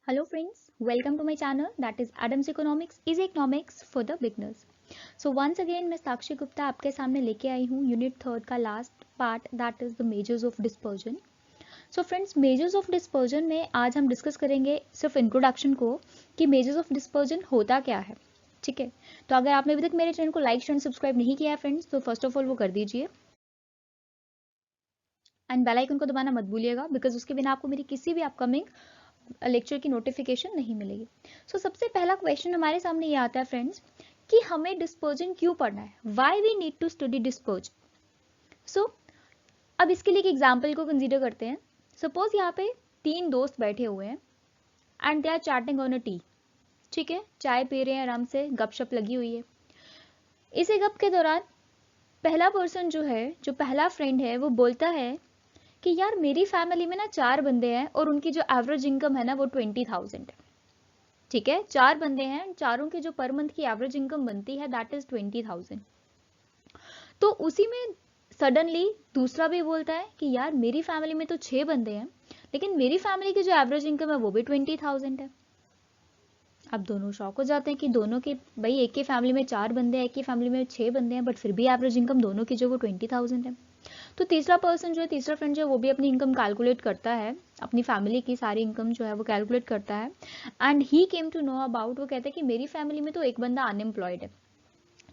Hello friends, welcome to my channel that is Adams Economics Easy Economics for the Beginners. So once again मैं साक्षी गुप्ता आपके सामने लेके आई हूँ unit third का last part that is the measures of dispersion. So friends measures of dispersion में आज हम discuss करेंगे सिर्फ इंट्रोडक्शन को कि मेजर्स ऑफ डिस्पर्जन होता क्या है. ठीक है, तो अगर आपने अभी तक मेरे चैनल को लाइक शेयर सब्सक्राइब नहीं किया है फ्रेंड्स तो फर्स्ट ऑफ ऑल वो कर दीजिए एंड बेल आइकन को दबाना मत भूलिएगा बिकॉज उसके बिना आपको मेरी किसी भी अपकमिंग लेक्चर की नोटिफिकेशन नहीं मिलेगी. सबसे पहला क्वेश्चन हमारे सामने ये आता है फ्रेंड्स कि हमें डिस्पर्जन क्यों पढ़ना है, why we need to study dispersion. अब इसके लिए एक एग्जांपल को कंसीडर करते हैं. सपोज यहाँ पे तीन दोस्त बैठे हुए हैं and they are chatting on a tea. ठीक है, चाय पी रहे हैं, आराम से गपशप लगी हुई है. इसी गप के दौरान पहला पर्सन जो पहला फ्रेंड है वो बोलता है कि यार मेरी फैमिली में ना 4 बंदे हैं और उनकी जो एवरेज इनकम है ना वो 20,000 है. ठीक है, 4 बंदे हैं, चारों की जो पर मंथ की एवरेज इनकम बनती है दैट इज 20,000. तो उसी में सडनली दूसरा भी बोलता है कि यार मेरी फैमिली में तो 6 बंदे हैं लेकिन मेरी फैमिली की जो एवरेज इनकम है वो भी 20,000 है. अब दोनों शॉक हो जाते हैं कि दोनों के भाई एक की फैमिली में 4 बंदे हैं, एक की फैमिली में 6 बंदे हैं, बट फिर भी एवरेज इनकम दोनों की जो वो 20,000 है. तो तीसरा पर्सन तीसरा फ्रेंड जो है वो भी अपनी इनकम कैलकुलेट करता है, अपनी फैमिली की सारी इनकम जो है वो कैलकुलेट करता है and he came to know about, वो कहता है कि मेरी फैमिली में तो एक बंदा अनएम्प्लॉयड है.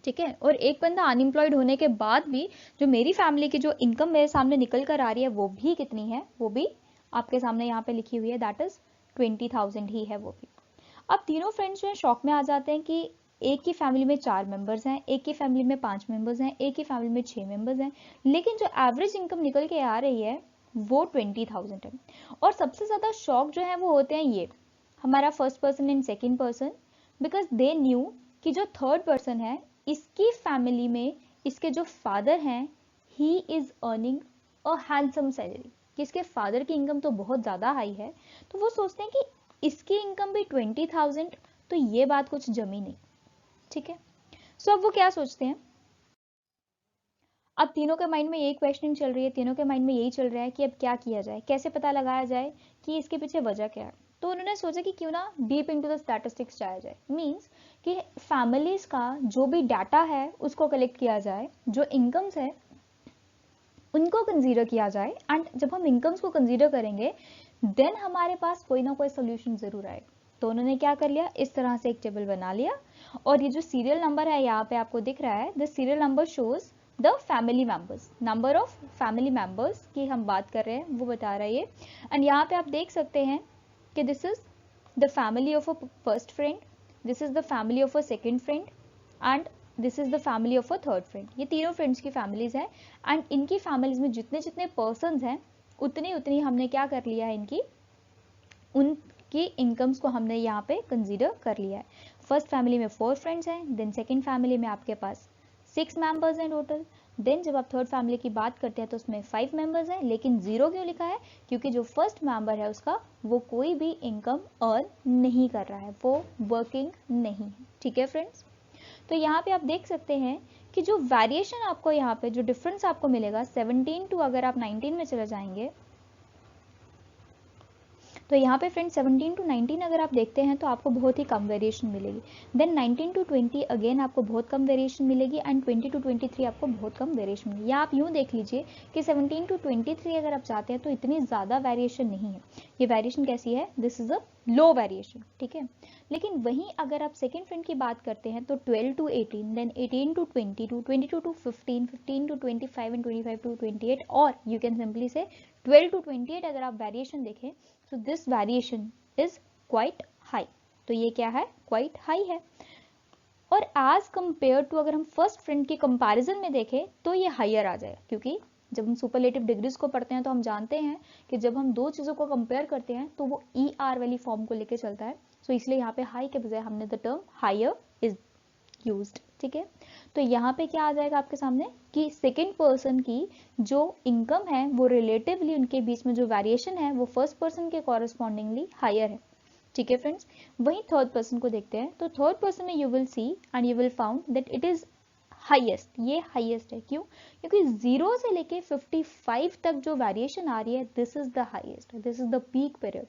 ठीक है, और एक बंदा अनएम्प्लॉयड होने के बाद भी जो मेरी फैमिली की जो इनकम मेरे सामने निकल कर आ रही है वो भी कितनी है, वो भी आपके सामने यहाँ पे लिखी हुई है दैट इज 20,000 ही है वो भी. अब तीनों फ्रेंड्स जो है शॉक में आ जाते हैं कि एक की फैमिली में 4 मेंबर्स हैं, एक की फैमिली में 5 मेंबर्स हैं, एक की फैमिली में 6 मेंबर्स हैं, लेकिन जो एवरेज इनकम निकल के आ रही है वो 20,000 है. और सबसे ज़्यादा शॉक जो है वो होते हैं ये हमारा first person and second person, because they knew कि जो थर्ड पर्सन है इसकी फैमिली में इसके जो फादर हैं he is earning a handsome salary, कि इसके फादर की इनकम तो बहुत ज़्यादा हाई है. तो वो सोचते हैं कि इसकी इनकम भी 20,000, तो ये बात कुछ जमी नहीं. ठीक है, अब वो क्या सोचते हैं, अब तीनों के माइंड में यही क्वेश्चनिंग चल रही है, तीनों के माइंड में यही चल रहा है कि अब क्या किया जाए, कैसे पता लगाया जाए कि इसके पीछे वजह क्या है. तो उन्होंने सोचा कि क्यों ना डीप इनटू द स्टैटिस्टिक्स जाया जाए, मींस कि फैमिलीज का जो भी डाटा है उसको कलेक्ट किया जाए, जो इनकम्स है उनको कंसीडर किया जाए एंड जब हम इनकम्स को कंसीडर करेंगे देन हमारे पास कोई ना कोई सोल्यूशन जरूर आएगा. तो उन्होंने क्या कर लिया, इस तरह से एक टेबल बना लिया और ये जो सीरियल नंबर है यहाँ पे आपको दिख रहा है, the serial number shows the family members, number of family members की हम बात कर रहे हैं वो बता रहा है ये. एंड यहाँ पे आप देख सकते हैं कि this is the family of a first friend, this is the family of a second friend and this is the family of a third friend. ये तीनों फ्रेंड्स की फैमिलीज हैं एंड इनकी फैमिलीज में जितने जितने पर्सन हैं उतनी उतनी हमने क्या कर लिया है, इनकी उनकी इनकम्स को हमने यहाँ पे कंसीडर कर लिया है. फर्स्ट फैमिली में 4 फ्रेंड्स हैं, देन सेकेंड फैमिली में आपके पास 6 मेंबर्स हैं टोटल, देन जब आप थर्ड फैमिली की बात करते हैं तो उसमें 5 मेंबर्स हैं, लेकिन 0 क्यों लिखा है, क्योंकि जो फर्स्ट मेंबर है उसका वो कोई भी इनकम अर्न नहीं कर रहा है, वो वर्किंग नहीं है. ठीक है फ्रेंड्स, तो यहाँ पे आप देख सकते हैं कि जो वेरिएशन आपको यहाँ पे जो डिफरेंस आपको मिलेगा 17 टू अगर आप 19 में चले जाएंगे तो यहाँ पे फ्रेंड 17 टू 19 अगर आप देखते हैं तो आपको बहुत ही कम वेरिएशन मिलेगी. देन 19 टू 20 अगेन आपको बहुत कम वेरिएशन मिलेगी एंड 20 टू 23 आपको बहुत कम वेरिएशन मिलेगी. या आप यूँ देख लीजिए कि 17 टू 23 अगर आप चाहते हैं तो इतनी ज़्यादा वेरिएशन नहीं है. ये वेरिएशन कैसी है, this is a low variation. ठीक है, लेकिन वहीं अगर आप सेकेंड फ्रेंड की बात करते हैं तो 12 to 18, then 18 to 22, 22 to 15, 15 to 25 and 25 to 28, और यू कैन सिंपली से 12 टू 28 अगर आप वेरिएशन देखें तो this variation is quite high. तो ये क्या है, क्वाइट हाई है. और एज कंपेयर टू अगर हम फर्स्ट फ्रेंड के कंपैरिजन में देखें तो ये हायर आ जाएगा, क्योंकि जब हम सुपरलेटिव डिग्रीज को पढ़ते हैं तो हम जानते हैं कि जब हम दो चीज़ों को कंपेयर करते हैं तो वो ई आर वाली फॉर्म को लेके चलता है. सो इसलिए यहाँ पे हाई के बजाय हमने the term higher is used. ठीक है, तो यहाँ पे क्या आ जाएगा आपके सामने कि सेकेंड पर्सन की जो इनकम है वो रिलेटिवली उनके बीच में जो वेरिएशन है वो फर्स्ट पर्सन के कॉरेस्पॉन्डिंगली हायर है. ठीक है फ्रेंड्स, वही थर्ड पर्सन को देखते हैं तो थर्ड पर्सन में you will see and you will found that it is highest. ये हाईएस्ट है, क्यों, क्योंकि 0 से लेके 55 तक जो वेरिएशन आ रही है this is the highest, this is the peak period.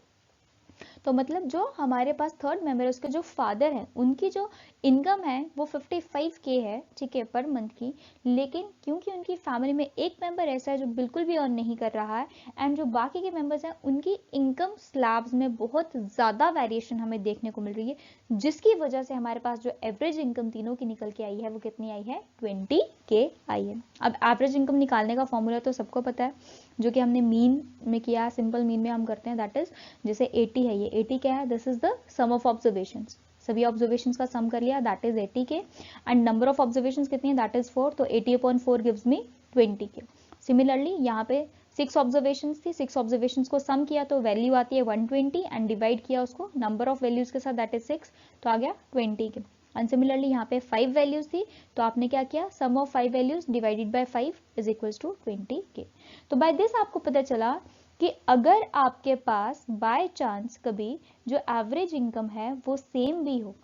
तो मतलब जो हमारे पास थर्ड मेंबर है उसके जो फादर हैं उनकी जो इनकम है वो 55K है, ठीक है, पर मंथ की, लेकिन क्योंकि उनकी फैमिली में एक मेंबर ऐसा है जो बिल्कुल भी अर्न नहीं कर रहा है एंड जो बाकी के मेंबर्स हैं उनकी इनकम स्लैब्स में बहुत ज़्यादा वेरिएशन हमें देखने को मिल रही है, जिसकी वजह से हमारे पास जो एवरेज इनकम तीनों की निकल के आई है वो कितनी आई है, 20K आई है। अब एवरेज इनकम निकालने का फॉर्मूला तो सबको पता है, जो कि हमने मीन में किया, सिंपल मीन में हम करते हैं, दैट इज जैसे 80 है, ये 80 क्या है, this is the sum of observations, सभी ऑब्जर्वेशंस का सम कर लिया, that is 80K and number of observations कितनी है, दैट इज 4, तो 80/4 गिव्स मी 20K। सिमिलरली यहाँ पे 6 ऑब्जर्वेशंस थी, 6 ऑब्जर्वेशंस को सम किया तो वैल्यू आती है 120 एंड डिवाइड किया उसको नंबर ऑफ वैल्यूज के साथ, दैट इज 6, तो आ गया 20K। एंड सिमिलरली यहाँ पे 5 वैल्यूज थी तो आपने क्या किया, sum of 5 values divided by 5 is equals to 20K। तो बाय दिस आपको पता चला कि अगर आपके पास बाय चांस कभी जो एवरेज इनकम है वो सेम भी हो,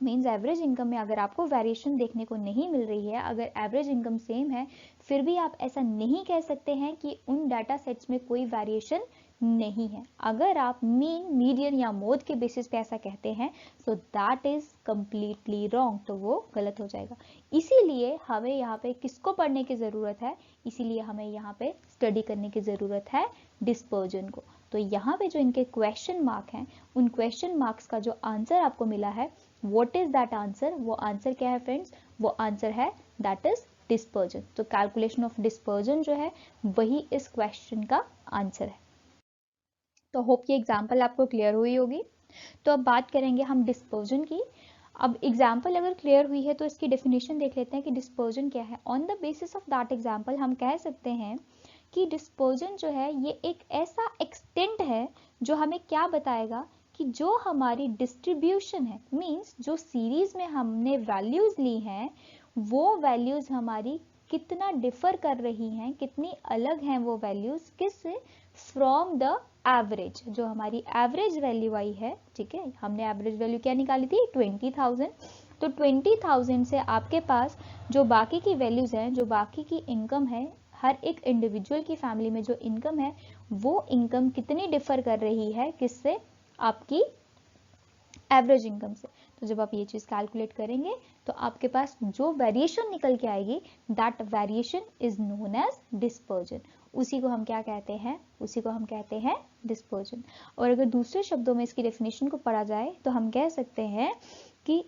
मीन्स एवरेज इनकम में अगर आपको वेरिएशन देखने को नहीं मिल रही है, अगर एवरेज इनकम सेम है, फिर भी आप ऐसा नहीं कह सकते हैं कि उन डाटा सेट्स में कोई वेरिएशन नहीं है। अगर आप मीन, मीडियन या मोड के बेसिस पे ऐसा कहते हैं so that is completely wrong, तो वो गलत हो जाएगा। इसीलिए हमें यहाँ पे किसको पढ़ने की ज़रूरत है, इसीलिए हमें यहाँ पे स्टडी करने की ज़रूरत है डिस्पर्जन को। तो यहाँ पे जो इनके क्वेश्चन मार्क हैं, उन क्वेश्चन मार्क्स का जो आंसर आपको मिला है, व्हाट इज दैट आंसर, वो आंसर क्या है फ्रेंड्स, वो आंसर है दैट इज डिस्पर्जन। तो कैलकुलेशन ऑफ डिस्पर्जन जो है वही इस क्वेश्चन का आंसर है। तो होप ये एग्जाम्पल आपको क्लियर हुई होगी। तो अब बात करेंगे हम डिस्पर्जन की। अब एग्जाम्पल अगर क्लियर हुई है तो इसकी डेफिनेशन देख लेते हैं कि डिस्पर्जन क्या है। On the basis of that example हम कह सकते हैं कि डिस्पर्जन जो है ये एक ऐसा एक्सटेंट है जो हमें क्या बताएगा कि जो हमारी डिस्ट्रीब्यूशन है, मींस जो सीरीज में हमने वैल्यूज ली हैं वो वैल्यूज हमारी कितना डिफर कर रही हैं, कितनी अलग हैं वो वैल्यूज किससे, फ्रॉम द एवरेज, जो हमारी एवरेज वैल्यू आई है, ठीक है, हमने एवरेज वैल्यू क्या निकाली थी, 20,000, तो 20,000 से आपके पास जो बाकी की वैल्यूज हैं, जो बाकी की इनकम है, हर एक इंडिविजुअल की फैमिली में जो इनकम है वो इनकम कितनी डिफर कर रही है किससे, आपकी एवरेज इनकम से। तो जब आप ये चीज कैलकुलेट करेंगे तो आपके पास जो वेरिएशन निकल के आएगी that variation is known as dispersion. उसी को हम क्या कहते हैं, उसी को हम कहते हैं डिस्पर्जन। और अगर दूसरे शब्दों में इसकी डेफिनेशन को पढ़ा जाए तो हम कह सकते हैं कि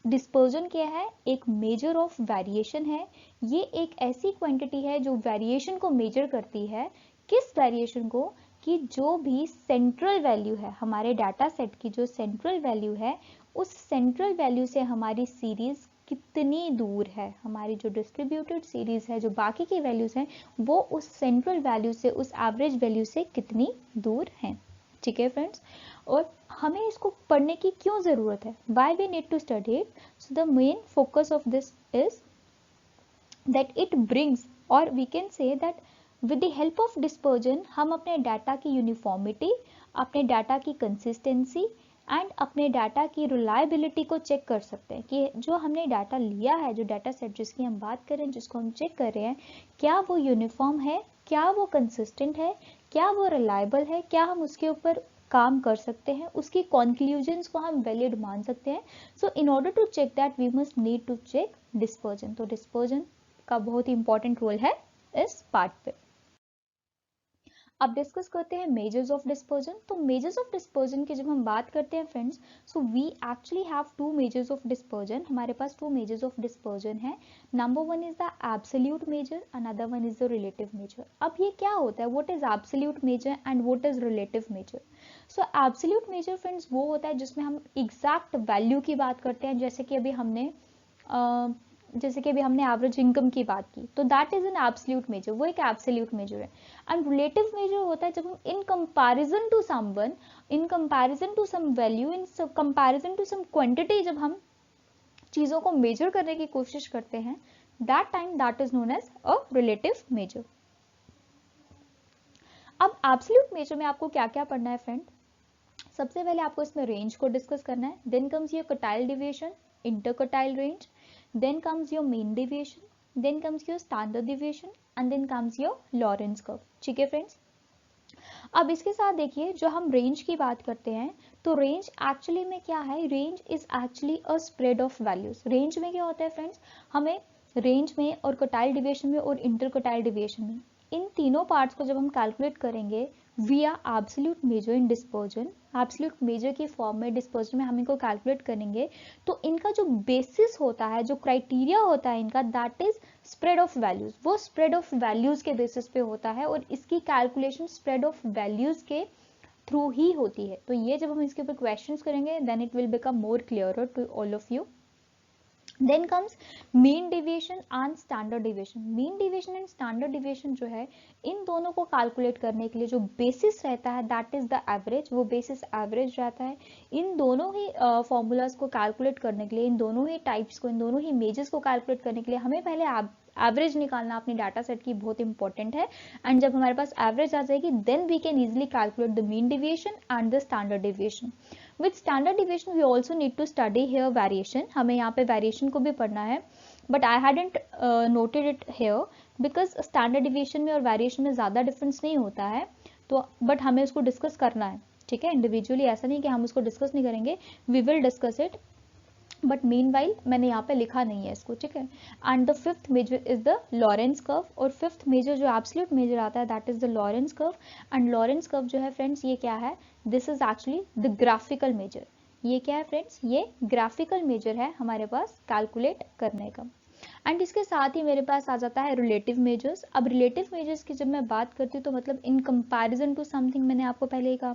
डिस्पर्जन क्या है, एक मेजर ऑफ वेरिएशन है। ये एक ऐसी क्वांटिटी है जो वेरिएशन को मेजर करती है। किस वेरिएशन को, कि जो भी सेंट्रल वैल्यू है हमारे डाटा सेट की, जो सेंट्रल वैल्यू है उस सेंट्रल वैल्यू से हमारी सीरीज कितनी दूर है, हमारी जो डिस्ट्रीब्यूटेड सीरीज है, जो बाकी की वैल्यूज हैं वो उस सेंट्रल वैल्यू से, उस एवरेज वैल्यू से कितनी दूर हैं। ठीक है फ्रेंड्स, और हमें इसको पढ़ने की क्यों जरूरत है, why we need to study it, so the main focus of this is that it brings, or we can say that with the help of dispersion हम अपने डाटा की यूनिफॉर्मिटी, अपने डाटा की कंसिस्टेंसी एंड अपने data की reliability को check कर सकते हैं कि जो हमने डाटा लिया है, जो डाटा सेट जिसकी हम बात कर रहे हैं, जिसको हम चेक कर रहे हैं, क्या वो यूनिफॉर्म है, क्या वो कंसिस्टेंट है, क्या वो रिलायबल है, क्या हम उसके ऊपर काम कर सकते हैं, उसकी कंक्लूजन्स को हम वैलिड मान सकते हैं। So in order to check that we must need to check dispersion. तो डिस्पर्जन का बहुत ही इंपॉर्टेंट रोल है इस पार्ट पे। अब डिस्कस करते हैं मेजर्स ऑफ डिस्पर्जन। तो मेजर्स ऑफ डिस्पर्जन की जब हम बात करते हैं friends, so we actually have two measures of dispersion. हमारे पास टू मेजर्स ऑफ डिस्पर्जन है। Number one is the absolute measure, another one is the relative measure. अब ये क्या होता है, what is absolute measure and what is relative measure. So absolute measure friends वो होता है जिसमें हम एग्जैक्ट वैल्यू की बात करते हैं, जैसे कि अभी हमने एवरेज इनकम की बात की, तो that is an absolute measure, वो एक एब्सोल्यूट मेजर है। एंड रिलेटिव मेजर होता है जब हम in comparison to someone, in comparison to some value, in comparison to some quantity, जब हम चीजों को मेजर करने की कोशिश करते हैं, that time that is known as a relative measure. अब एब्सोल्यूट मेजर में आपको क्या क्या पढ़ना है फ्रेंड, सबसे पहले आपको इसमें रेंज को डिस्कस करना है, then comes your quartile deviation, interquartile range, then comes your mean deviation, then comes your standard deviation and then comes your Lorentz curve। ठीक है फ्रेंड्स, अब इसके साथ देखिए जो हम रेंज की बात करते हैं तो रेंज एक्चुअली में क्या है, range is actually a spread of values. Range में क्या होता है फ्रेंड्स, हमें रेंज में और क्वार्टाइल डिविएशन में और इंटर क्वार्टाइल डिविएशन में, इन तीनों पार्ट्स को जब हम कैलकुलेट करेंगे विया absolute measure in dispersion, absolute major की फॉर्म में डिस्पर्जन में हम इनको कैलकुलेट करेंगे, तो इनका जो बेसिस होता है, जो क्राइटेरिया होता है इनका, that is spread of values. वो स्प्रेड ऑफ वैल्यूज के बेसिस पे होता है और इसकी कैलकुलेशन स्प्रेड ऑफ वैल्यूज के थ्रू ही होती है। तो ये जब हम इसके ऊपर क्वेश्चंस करेंगे then it will become more clearer to all of you. Then comes mean deviation and standard deviation. Mean deviation and standard deviation जो है, इन दोनों को कैलकुलेट करने के लिए जो बेसिस रहता है दैट इज द एवरेज, वो बेसिस एवरेज रहता है। इन दोनों ही फॉर्मूलाज को कैलकुलेट करने के लिए, इन दोनों ही टाइप्स को, इन दोनों ही मेजर्स को कैलकुलेट करने के लिए हमें पहले एवरेज निकालना अपनी डाटा सेट की बहुत इंपॉर्टेंट है। एंड जब हमारे पास एवरेज आ जाएगी then we can easily calculate the mean deviation and the standard deviation. With standard deviation we also need to study here variation, हमें यहाँ पे वेरिएशन को भी पढ़ना है, but I hadn't noted it here because standard deviation में और variation में ज़्यादा डिफरेंस नहीं होता है, तो बट हमें उसको डिस्कस करना है, ठीक है, इंडिविजुअली। ऐसा नहीं कि हम उसको डिस्कस नहीं करेंगे, we will discuss it, but meanwhile मैंने यहाँ पे लिखा नहीं है इसको, ठीक है। And the fifth measure is the Lorenz curve, और फिफ्थ मेजर जो एब्सोल्यूट मेजर आता है that is the Lorenz curve. And Lorenz curve जो है फ्रेंड्स ये क्या है, this is actually the graphical measure. ये क्या है फ्रेंड्स, ये ग्राफिकल मेजर है हमारे पास कैलकुलेट करने का। एंड इसके साथ ही मेरे पास आ जाता है रिलेटिव मेजर्स। अब रिलेटिव मेजर्स की जब मैं बात करती हूँ तो मतलब इन कंपैरिजन टू समथिंग, मैंने आपको पहले ही कहा।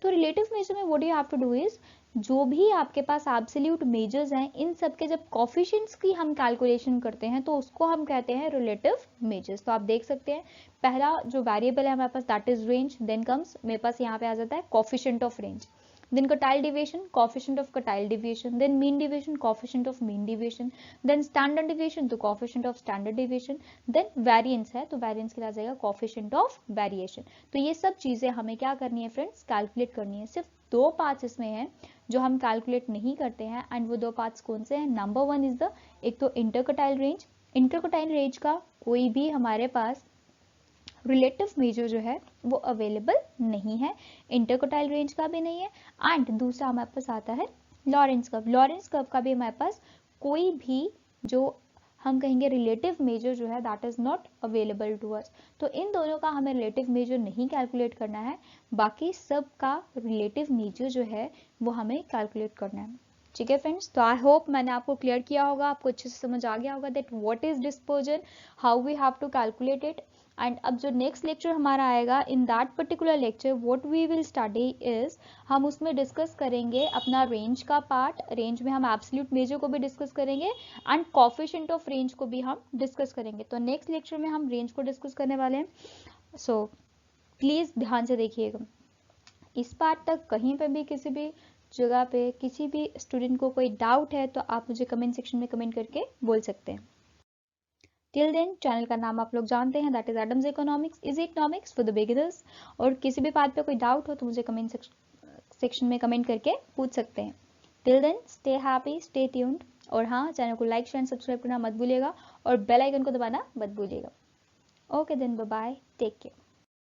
तो रिलेटिव मेजर में what you have to do is, जो भी आपके पास एब्सोल्यूट मेजर्स हैं इन सब के जब कोफिशिएंट्स की हम कैलकुलेशन करते हैं तो उसको हम कहते हैं रिलेटिव मेजर्स। तो आप देख सकते हैं पहला जो वेरिएबल है हमारे पास that is range, then comes मेरे पास यहाँ पे आ जाता है coefficient of range, then quartile deviation, coefficient of quartile deviation, then mean deviation, coefficient of mean deviation, then standard deviation तो coefficient of standard deviation, then variance है तो variance के लिए आ जाएगा coefficient of variation। तो ये सब चीजें हमें क्या करनी है फ्रेंड्स, कैलकुलेट करनी है। सिर्फ दो पार्ट्स इसमें हैं जो हम कैलकुलेट नहीं करते हैं, एंड वो दो पार्ट्स कौन से हैं, नंबर वन इज द, एक तो इंटरक्वार्टाइल रेंज। इंटरक्वार्टाइल रेंज का कोई भी हमारे पास रिलेटिव मेजर जो है वो अवेलेबल नहीं है, इंटरक्वार्टाइल रेंज का भी नहीं है। एंड दूसरा हमारे पास आता है लॉरेंस कर्व। लॉरेंस कर्व का भी हमारे पास कोई भी जो हम कहेंगे रिलेटिव मेजर जो है that is not available to us. तो इन दोनों का हमें रिलेटिव मेजर नहीं कैलकुलेट करना है, बाकी सब का रिलेटिव मेजर जो है वो हमें कैलकुलेट करना है, ठीक है फ्रेंड्स। तो आई होप मैंने आपको क्लियर किया होगा, आपको अच्छे से समझ आ गया होगा that what is dispersion, how we have to calculate it. And अब जो नेक्स्ट लेक्चर हमारा आएगा, in that particular lecture what we will study is, हम उसमें डिस्कस करेंगे अपना रेंज का पार्ट। रेंज में हम एब्सोल्यूट मेजर को भी डिस्कस करेंगे एंड कोफिशिएंट ऑफ रेंज को भी हम डिस्कस करेंगे। तो नेक्स्ट लेक्चर में हम रेंज को डिस्कस करने वाले हैं, सो प्लीज ध्यान से देखिएगा। इस पार्ट तक कहीं पर भी किसी भी जगह पे किसी भी स्टूडेंट को कोई डाउट है तो आप मुझे कमेंट सेक्शन में कमेंट करके बोल सकते हैं। टिल देन चैनल का नाम आप लोग जानते हैं that is Adams economics, easy economics for the beginners. और किसी भी बात पे कोई डाउट हो तो मुझे कमेंट सेक्शन में कमेंट करके पूछ सकते हैं। Till then stay happy, stay tuned, और हाँ चैनल को लाइक शेयर सब्सक्राइब करना मत भूलिएगा और बेल आइकन को दबाना मत भूलिएगा। Okay then bye bye, take care.